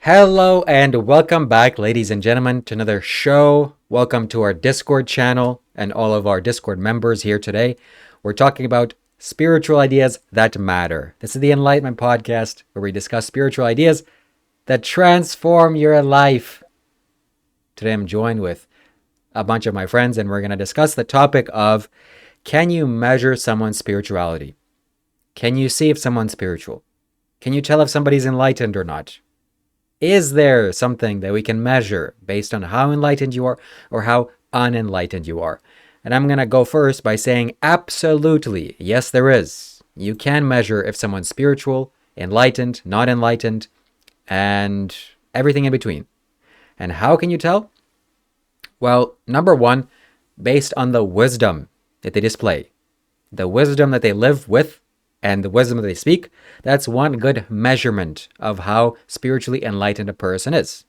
Hello and welcome back, ladies and gentlemen, to another show. Welcome to our Discord channel and all of our Discord members here today. We're talking about spiritual ideas that matter. This is the Enlightenment Podcast where we discuss spiritual ideas that transform your life. Today I'm joined with a bunch of my friends and we're going to discuss the topic of, can you measure someone's spirituality? Can you see if someone's spiritual? Can you tell if somebody's enlightened or not? Is there something that we can measure based on how enlightened you are or how unenlightened you are? And I'm going to go first by saying absolutely, yes, there is. You can measure if someone's spiritual, enlightened, not enlightened, and everything in between. And how can you tell? Well, number one, based on the wisdom that they display, the wisdom that they live with, and the wisdom that they speak. That's one good measurement of how spiritually enlightened a person is.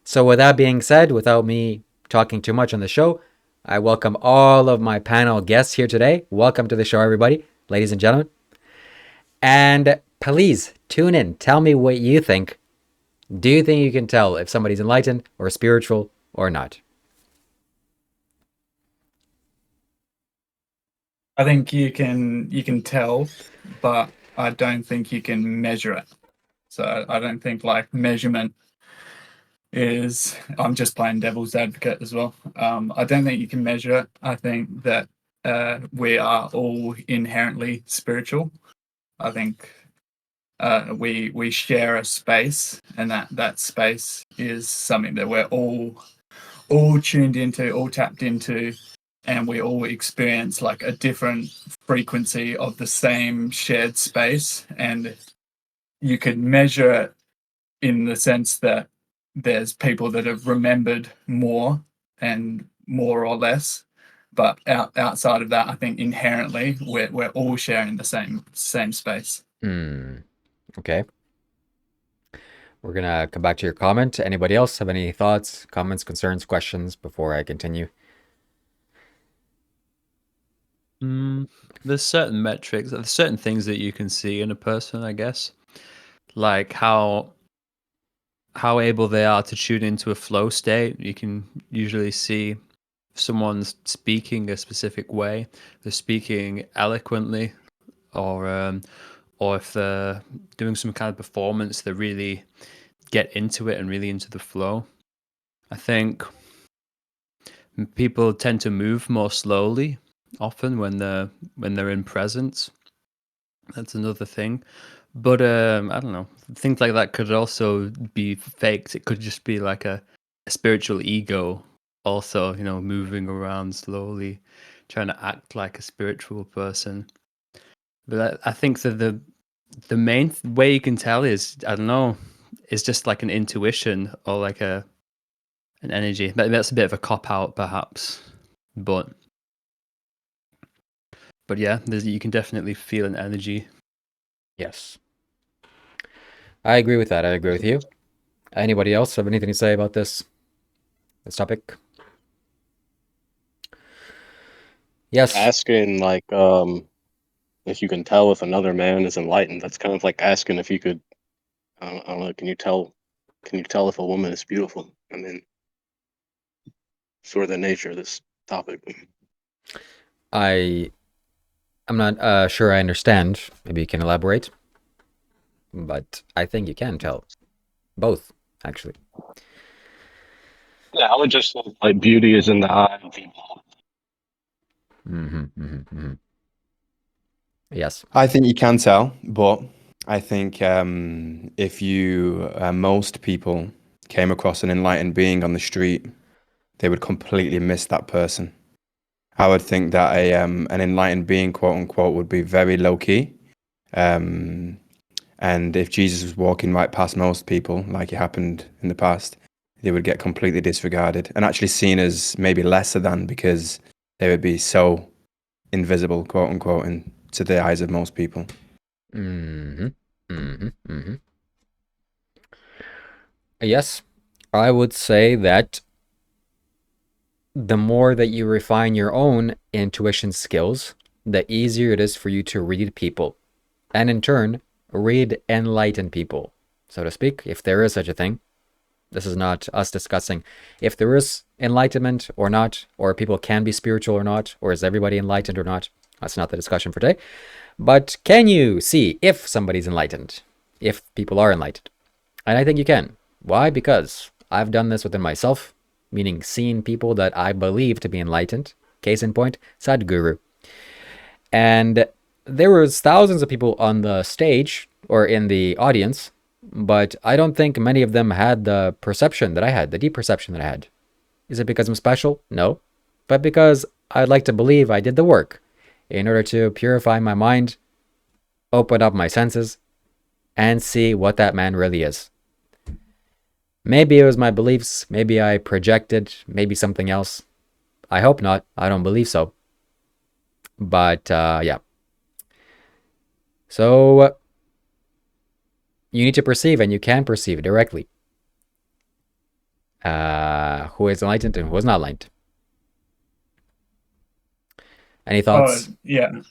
So with that being said, without me talking too much on the show, I welcome all of my panel guests here today. Welcome to the show, everybody, ladies and gentlemen. And please tune in. Tell me what you think. Do you think you can tell if somebody's enlightened or spiritual or not? I think you can tell, but I don't think you can measure it. So I don't think like measurement is. I'm just playing devil's advocate as well. I don't think you can measure it. I think that we are all inherently spiritual. I think we share a space, and that space is something that we're all tuned into, all tapped into, and we all experience like a different frequency of the same shared space. And you could measure it in the sense that there's people that have remembered more and more or less, but outside of that, I think inherently we're all sharing the same space. Okay. We're going to come back to your comment. Anybody else have any thoughts, comments, concerns, questions before I continue? There's certain metrics, there's certain things that you can see in a person, I guess, like how able they are to tune into a flow state. You can usually see if someone's speaking a specific way, they're speaking eloquently, or if they're doing some kind of performance, they really get into it and really into the flow. I think people tend to move more slowly often when they're in presence. That's another thing. But I don't know. Things like that could also be faked. It could just be like a spiritual ego also, moving around slowly, trying to act like a spiritual person. But I think that the main way you can tell is, I don't know, is just like an intuition or like an energy. That's a bit of a cop out perhaps. But yeah, you can definitely feel an energy. Yes. I agree with that. I agree with you. Anybody else have anything to say about this topic? Yes. Asking like if you can tell if another man is enlightened. That's kind of like asking if you could. I don't know. Can you tell if a woman is beautiful? I mean, sort of the nature of this topic. I'm not sure I understand. Maybe you can elaborate. But I think you can tell. Both, actually. Yeah, I would just say like beauty is in the eye of people. Yes. I think you can tell, but I think if most people came across an enlightened being on the street, they would completely miss that person. I would think that an enlightened being, quote unquote, would be very low key. And if Jesus was walking right past most people, like it happened in the past, they would get completely disregarded and actually seen as maybe lesser than, because they would be so invisible, quote unquote, to the eyes of most people. Yes, I would say that the more that you refine your own intuition skills, the easier it is for you to read people, and in turn, read enlightened people. so to speak, if there is such a thing. This is not us discussing if there is enlightenment or not, or people can be spiritual or not, or is everybody enlightened or not. That's not the discussion for today. But can you see if somebody's enlightened? If people are enlightened? And I think you can. Why? Because I've done this within myself, meaning seen people that I believe to be enlightened. Case in point, sadhguru. And there was thousands of people on the stage or in the audience, but I don't think many of them had the perception that I had, the deep perception that I had. Is it because I'm special? No. But because I'd like to believe I did the work in order to purify my mind, open up my senses, and see what that man really is. Maybe it was my beliefs, maybe I projected, maybe something else. I hope not. I don't believe so. But yeah. So you need to perceive, and you can perceive directly who is enlightened and who is not enlightened. Any thoughts? Yeah,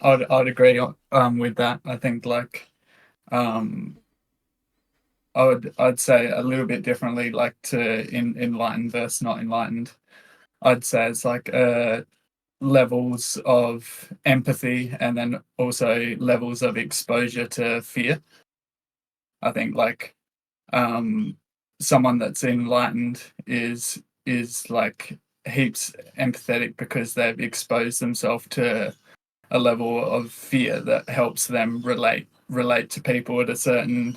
I'd agree with that. I think like I'd say a little bit differently, like to enlightened versus not enlightened. I'd say it's like levels of empathy and then also levels of exposure to fear. I think like someone that's enlightened is like heaps empathetic because they've exposed themselves to a level of fear that helps them relate to people at a certain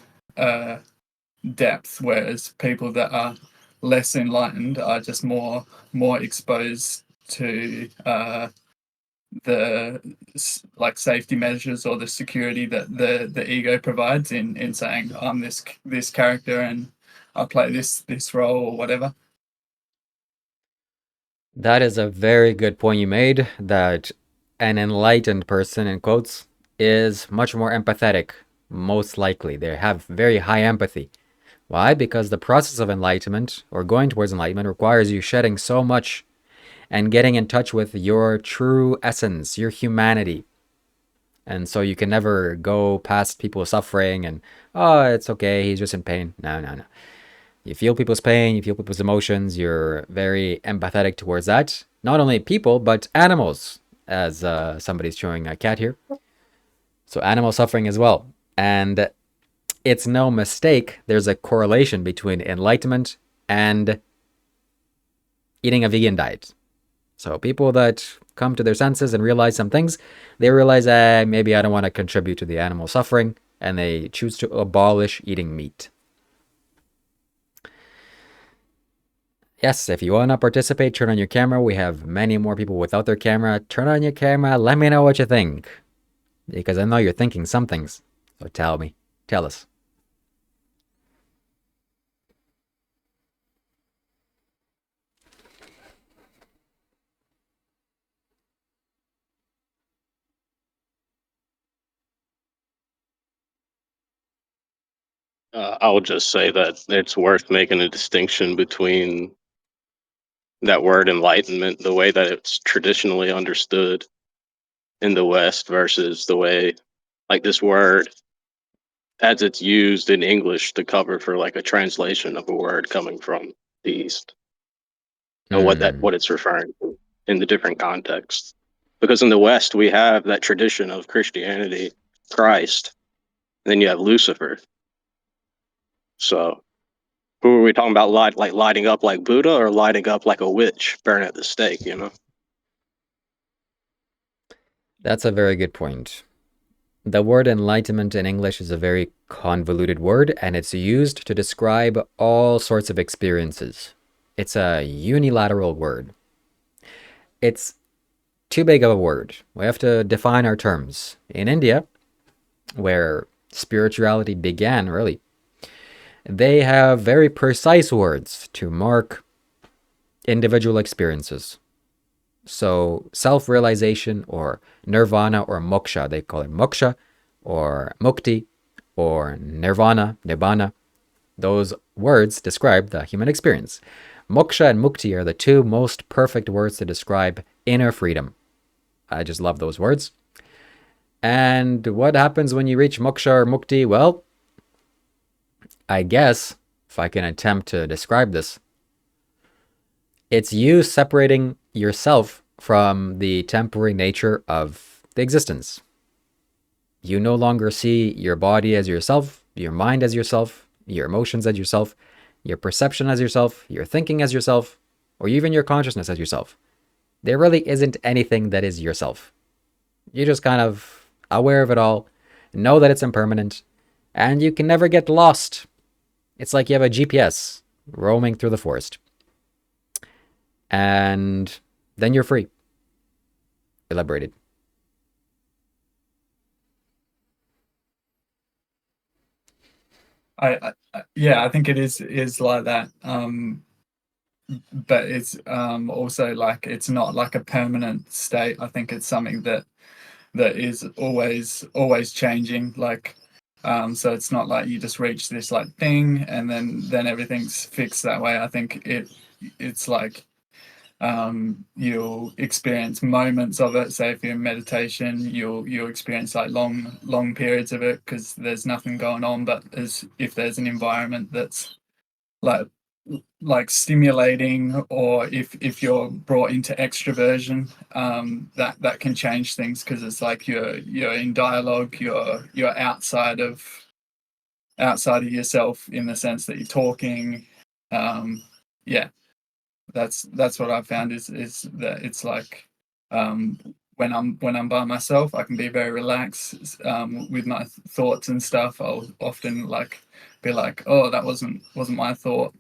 depth, whereas people that are less enlightened are just more exposed to the like safety measures or the security that the ego provides in saying I'm this character and I play this role or whatever. That is a very good point you made, that an enlightened person, in quotes, is much more empathetic, most likely. They have very high empathy. Why? Because the process of enlightenment, or going towards enlightenment, requires you shedding so much and getting in touch with your true essence, your humanity. And so you can never go past people suffering and, oh, it's okay, he's just in pain. No. You feel people's pain, you feel people's emotions, you're very empathetic towards that. Not only people, but animals, as somebody's showing a cat here. So animal suffering as well. And it's no mistake, there's a correlation between enlightenment and eating a vegan diet. So people that come to their senses and realize some things, they realize, maybe I don't want to contribute to the animal suffering, and they choose to abolish eating meat. Yes, if you want to participate, turn on your camera. We have many more people without their camera. Turn on your camera. Let me know what you think, because I know you're thinking some things. So tell me. Tell us. I would just say that it's worth making a distinction between that word enlightenment, the way that it's traditionally understood in the West, versus the way, like, this word as it's used in English to cover for like a translation of a word coming from the East, and what it's referring to in the different contexts. Because in the West we have that tradition of Christianity, Christ, and then you have Lucifer. So who are we talking about, like lighting up like Buddha, or lighting up like a witch burning at the stake, you know? That's a very good point. The word enlightenment in English is a very convoluted word, and it's used to describe all sorts of experiences. It's a unilateral word. It's too big of a word. We have to define our terms. In India, where spirituality began, really, they have very precise words to mark individual experiences. So self-realization, or nirvana, or moksha, they call it moksha, or mukti, or nirvana, nibbana. Those words describe the human experience. Moksha and mukti are the two most perfect words to describe inner freedom. I just love those words. And what happens when you reach moksha or mukti? Well, I guess, if I can attempt to describe this, it's you separating yourself from the temporary nature of the existence. You no longer see your body as yourself, your mind as yourself, your emotions as yourself, your perception as yourself, your thinking as yourself, or even your consciousness as yourself. There really isn't anything that is yourself. You're just kind of aware of it all, know that it's impermanent, and you can never get lost. It's like you have a GPS roaming through the forest. And then you're free. You're liberated. I think it is like that. But it's also like it's not like a permanent state. I think it's something that is always changing. Like so it's not like you just reach this like thing and then everything's fixed that way. I think it's like you'll experience moments of it. Say if you're in meditation, you'll experience like long periods of it because there's nothing going on. But if there's an environment that's like stimulating, or if you're brought into extroversion, that can change things because it's like you're in dialogue, you're outside of yourself in the sense that you're talking. That's what I've found is that it's like when I'm by myself, I can be very relaxed with my thoughts and stuff. I'll often like be like, oh, that wasn't my thought,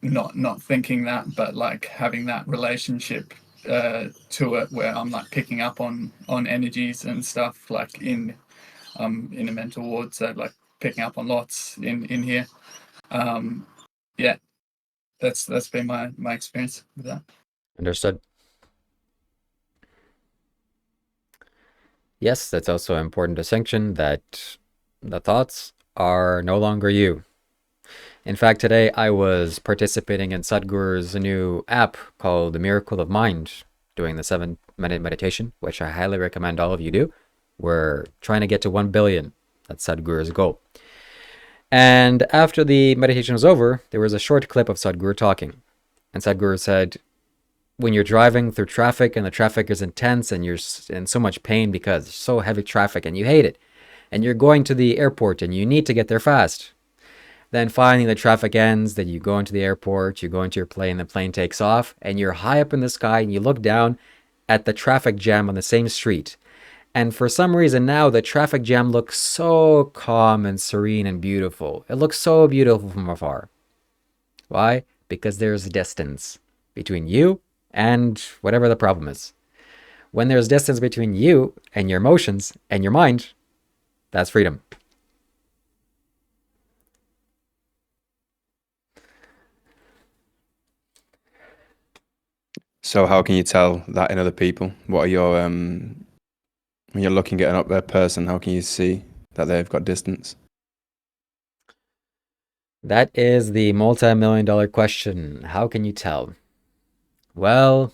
not thinking that, but like having that relationship to it where I'm like picking up on energies and stuff, like in a mental ward, so like picking up on lots in here. That's been my experience with that. Understood. Yes, that's also an important distinction that the thoughts are no longer you. In fact, today I was participating in Sadhguru's new app called The Miracle of Mind, doing the 7-minute meditation, which I highly recommend all of you do. We're trying to get to 1 billion. That's Sadhguru's goal. And after the meditation was over, there was a short clip of Sadhguru talking. And Sadhguru said, when you're driving through traffic and the traffic is intense and you're in so much pain because it's so heavy traffic and you hate it, and you're going to the airport and you need to get there fast, then finally the traffic ends, then you go into the airport, you go into your plane, the plane takes off, and you're high up in the sky and you look down at the traffic jam on the same street. And for some reason now the traffic jam looks so calm and serene and beautiful. It looks so beautiful from afar. Why? Because there's distance between you and whatever the problem is. When there's distance between you and your emotions and your mind, that's freedom. So how can you tell that in other people? What are your when you're looking at a person, how can you see that they've got distance? That is the multi-million-dollar question. How can you tell? Well,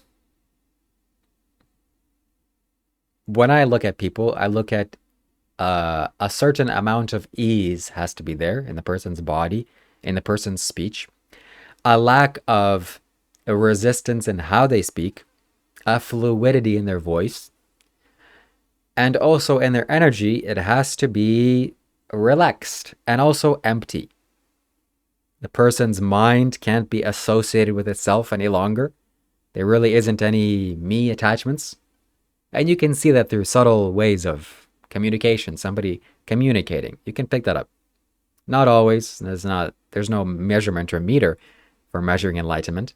when I look at people, I look at a certain amount of ease has to be there in the person's body, in the person's speech, a lack of a resistance in how they speak, a fluidity in their voice, and also in their energy. It has to be relaxed and also empty. The person's mind can't be associated with itself any longer. There really isn't any me attachments. And you can see that through subtle ways of communication, somebody communicating. You can pick that up. Not always. There's no measurement or meter for measuring enlightenment.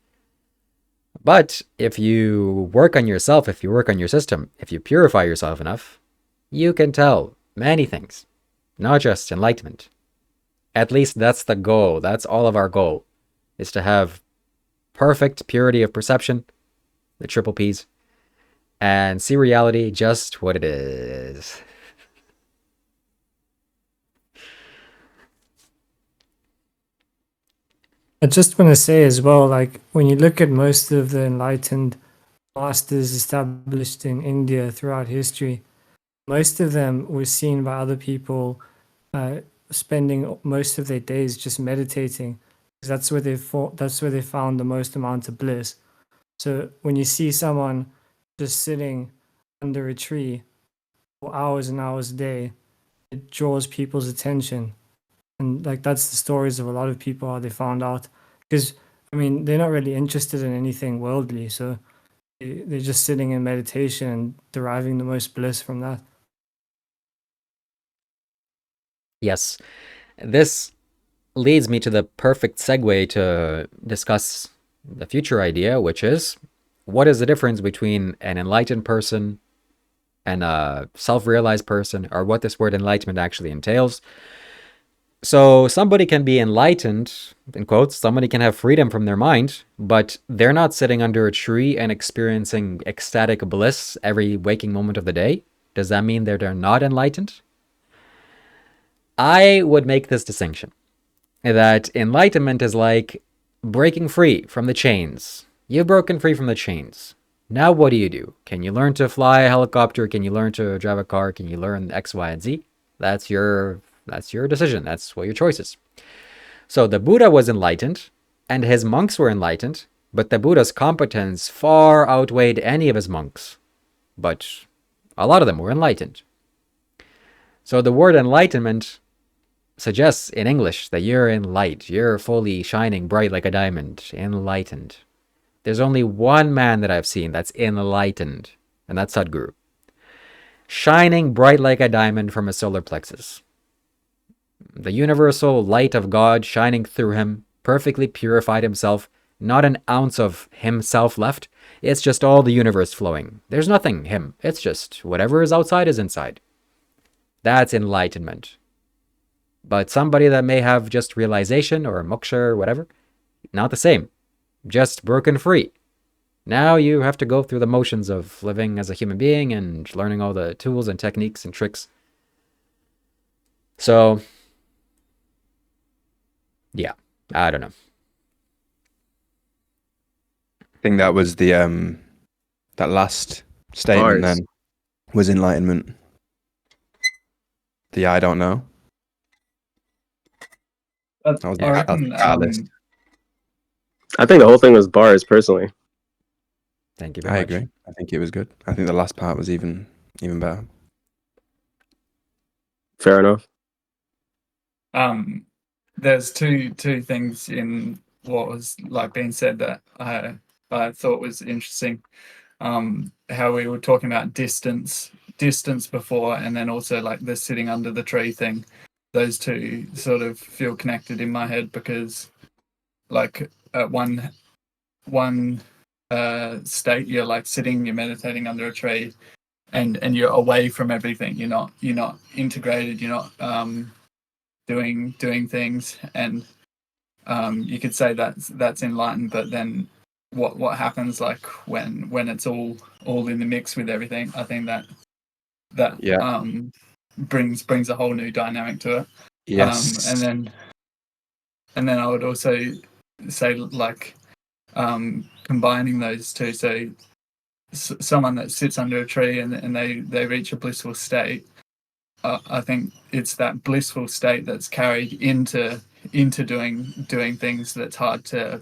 But if you work on yourself, if you work on your system, if you purify yourself enough, you can tell many things, not just enlightenment. At least that's the goal. That's all of our goal, is to have perfect purity of perception, the triple P's, and see reality just what it is. I just want to say as well, like when you look at most of the enlightened masters established in India throughout history, most of them were seen by other people spending most of their days just meditating, because that's where they found the most amount of bliss. So when you see someone just sitting under a tree for hours and hours a day, it draws people's attention. And like that's the stories of a lot of people, how they found out. Because I mean, they're not really interested in anything worldly, so they're just sitting in meditation and deriving the most bliss from that. Yes. This leads me to the perfect segue to discuss the future idea, which is, what is the difference between an enlightened person and a self-realized person, or what this word enlightenment actually entails? So somebody can be enlightened, in quotes, somebody can have freedom from their mind, but they're not sitting under a tree and experiencing ecstatic bliss every waking moment of the day. Does that mean that they're not enlightened? I would make this distinction, that enlightenment is like breaking free from the chains. You've broken free from the chains. Now what do? Can you learn to fly a helicopter? Can you learn to drive a car? Can you learn X, Y, and Z? That's your decision. That's what your choice is. So the Buddha was enlightened, and his monks were enlightened, but the Buddha's competence far outweighed any of his monks. But a lot of them were enlightened. So the word enlightenment suggests in English that you're in light, you're fully shining bright like a diamond, enlightened. There's only one man that I've seen that's enlightened, and that's Sadhguru. Shining bright like a diamond from his solar plexus. The universal light of God shining through him, perfectly purified himself, not an ounce of himself left. It's just all the universe flowing. There's nothing him. It's just whatever is outside is inside. That's enlightenment. But somebody that may have just realization or moksha or whatever, not the same. Just broken free. Now you have to go through the motions of living as a human being and learning all the tools and techniques and tricks. So, yeah, I don't know. I think that was the that last statement Bars. then was enlightenment. The I don't know. That was I reckon, that's catalyst. I think the whole thing was bars, personally. Thank you very I much. agree. I think it was good. I think the last part was even better. Fair enough. There's two things in what was like being said that I thought was interesting. How we were talking about distance before, and then also like the sitting under the tree thing. Those two sort of feel connected in my head, because like at one state you're like sitting, you're meditating under a tree, and you're away from everything. You're not integrated. You're not doing things, and you could say that's enlightened. But then what happens like when it's all in the mix with everything? I think that Yeah. brings a whole new dynamic to it. Yes. And then I would also say like combining those two. So someone that sits under a tree and they reach a blissful state. I think it's that blissful state that's carried into doing things that's hard to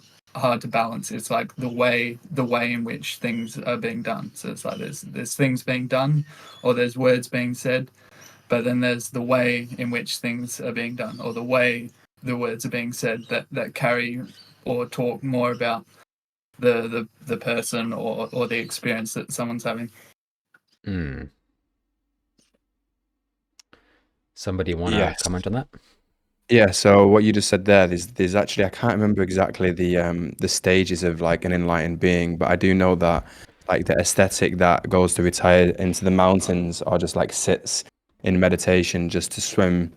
balance. It's like the way in which things are being done. So it's like there's things being done, or there's words being said, but then there's the way in which things are being done, or the way the words are being said that carry or talk more about the person or the experience that someone's having. Somebody want to Yes. comment on that? Yeah, so what you just said there's actually, I can't remember exactly the stages of like an enlightened being, but I do know that like the aesthetic that goes to retire into the mountains or just like sits in meditation just to swim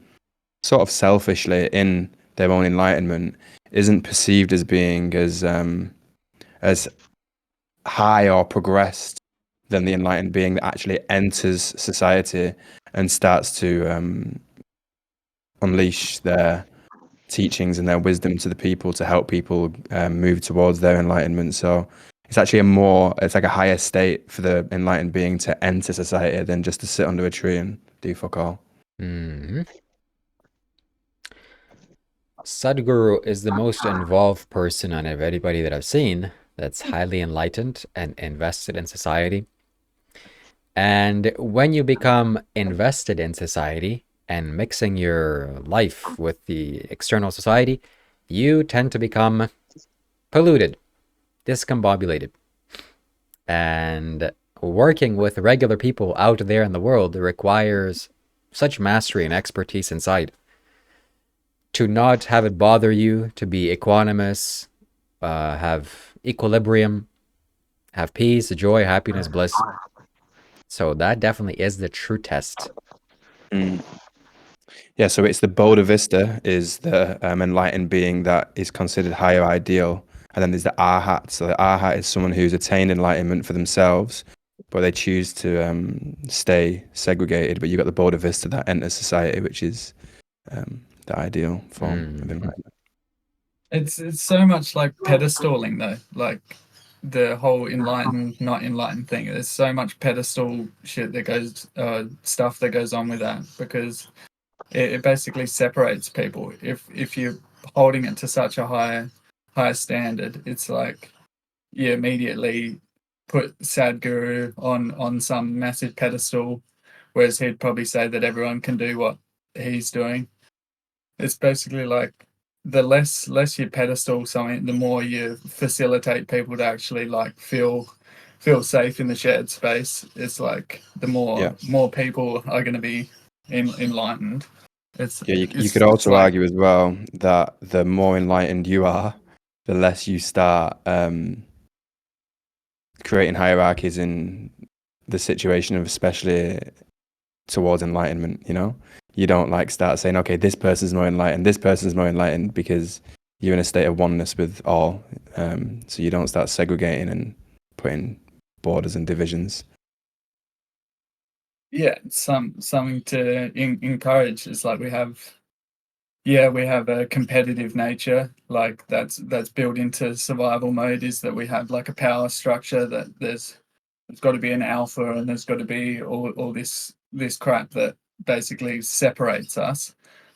sort of selfishly in their own enlightenment isn't perceived as being as high or progressed than the enlightened being that actually enters society and starts to unleash their teachings and their wisdom to the people to help people move towards their enlightenment. So it's actually it's like a higher state for the enlightened being to enter society than just to sit under a tree and do fuck all. Mm-hmm. Sadhguru is the most involved person out of anybody that I've seen that's highly enlightened and invested in society. And when you become invested in society and mixing your life with the external society, you tend to become polluted, discombobulated. And working with regular people out there in the world requires such mastery and expertise inside. To not have it bother you, to be equanimous, have equilibrium, have peace, joy, happiness, bliss. So that definitely is the true test. Mm. Yeah, so it's the Bodhisattva is the enlightened being that is considered higher ideal. And then there's the Arhat. So the Arhat is someone who's attained enlightenment for themselves, but they choose to stay segregated. But you've got the Bodhisattva that enters society, which is the ideal form of enlightenment. It's so much like pedestaling though, like the whole enlightened, not enlightened thing. There's so much pedestal shit that goes, stuff that goes on with that, because it basically separates people. If you're holding it to such a high standard, it's like you immediately put Sadhguru on some massive pedestal, whereas he'd probably say that everyone can do what he's doing. It's basically like the less you pedestal something, the more you facilitate people to actually like feel safe in the shared space. It's like the more people are going to be enlightened. You could also argue as well that the more enlightened you are, the less you start creating hierarchies in the situation of, especially towards enlightenment. You don't like start saying, okay, this person's more enlightened, this person's more enlightened, because you're in a state of oneness with all. So you don't start segregating and putting borders and divisions. Yeah, it's something to encourage. It's like we have a competitive nature, like that's built into survival mode, is that we have like a power structure, that there's got to be an alpha, and there's got to be all this crap that basically separates us.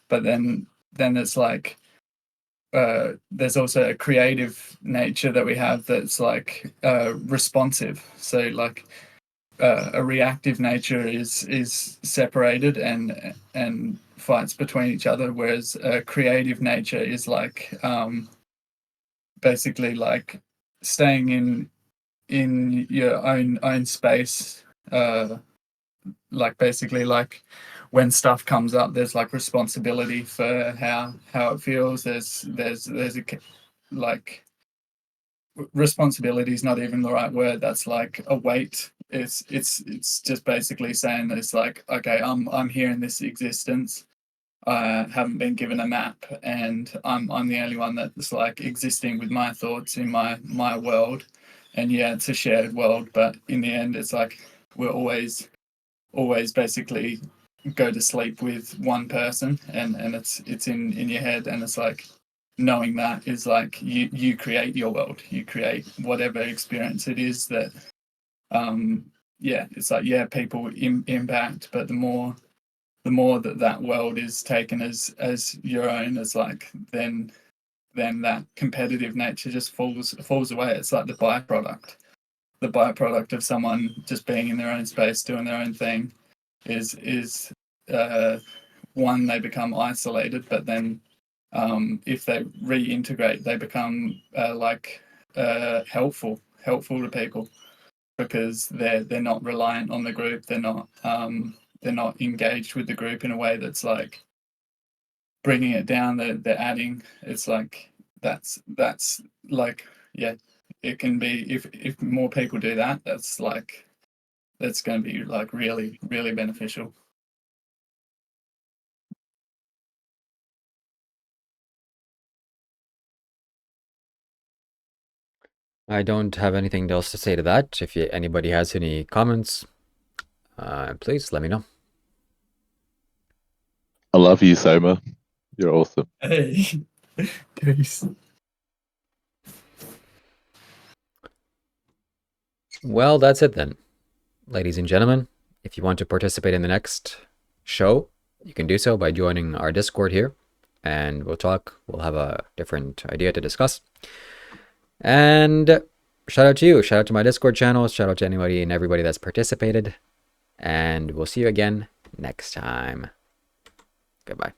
But then it's like there's also a creative nature that we have that's like responsive. So like a reactive nature is separated and fights between each other, whereas a creative nature is like basically like staying in your own space, like basically like when stuff comes up, there's like responsibility for how it feels. There's a like responsibility is not even the right word. That's like a weight. It's just basically saying that it's like, okay, I'm here in this existence. I haven't been given a map, and I'm the only one that's like existing with my thoughts in my world. And yeah, it's a shared world, but in the end, it's like we're always basically go to sleep with one person, and it's in your head, and it's like knowing that is like you create your world, you create whatever experience it is that it's like people impact, but the more that world is taken as your own, as like then that competitive nature just falls away. It's like the byproduct of someone just being in their own space doing their own thing is one, they become isolated, but then if they reintegrate, they become helpful to people, because they're not reliant on the group. They're not engaged with the group in a way that's like bringing it down. They're adding. It's like that's like, yeah, it can be, if more people do that, that's going to be like really, really beneficial. I don't have anything else to say to that. If anybody has any comments, please let me know. I love you, Soma. You're awesome. Hey, peace. Well, that's it then. Ladies and gentlemen, if you want to participate in the next show, you can do so by joining our Discord here. and we'll talk. We'll have a different idea to discuss. And shout out to you. Shout out to my Discord channel. Shout out to anybody and everybody that's participated. And we'll see you again next time. Goodbye.